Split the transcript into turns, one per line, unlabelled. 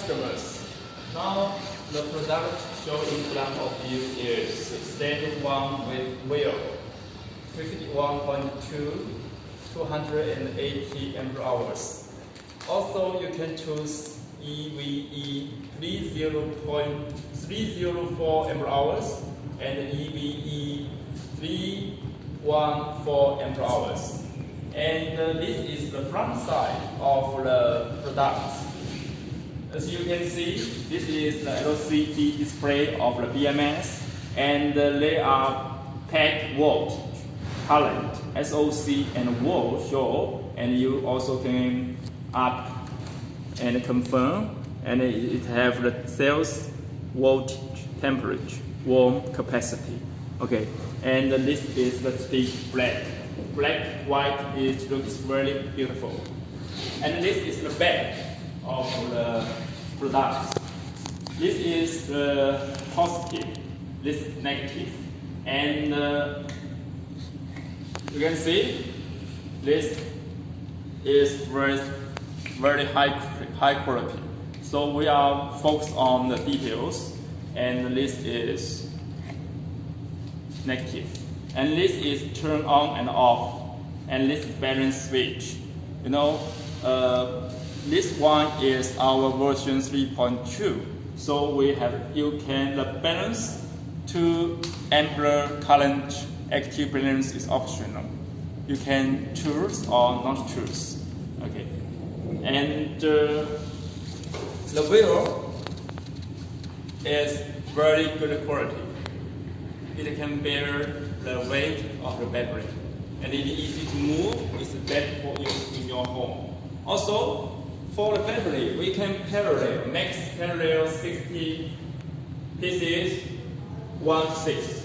customers, now the product shown in front of you is standard one with wheel, 51.2, 280 Ah. Also, you can choose EVE 30.304 Ah and EVE 314 Ah. And this is the front side of the product. As you can see, this is the LCD display of the BMS, and they are packed volt, current, SOC, and volt show, and you also can up and confirm, and it have the cells voltage, temperature, warm capacity. Okay, and this is the stick black. Black, white, it looks very beautiful. And this is the back of the product. This is the positive, this is negative. And you can see this is very high quality. So we are focused on the details, and this is negative. And this is turn on and off, and this is balance switch. You know, this one is our version 3.2. So we have, you can balance 2 ampere current. Active balance is optional. You can choose or not choose. Okay, and the wheel is very good quality. It can bear the weight of the battery, and it is easy to move. It's best for use in your home. Also, for the battery, we can parallel, max parallel 60 pieces, 1/6.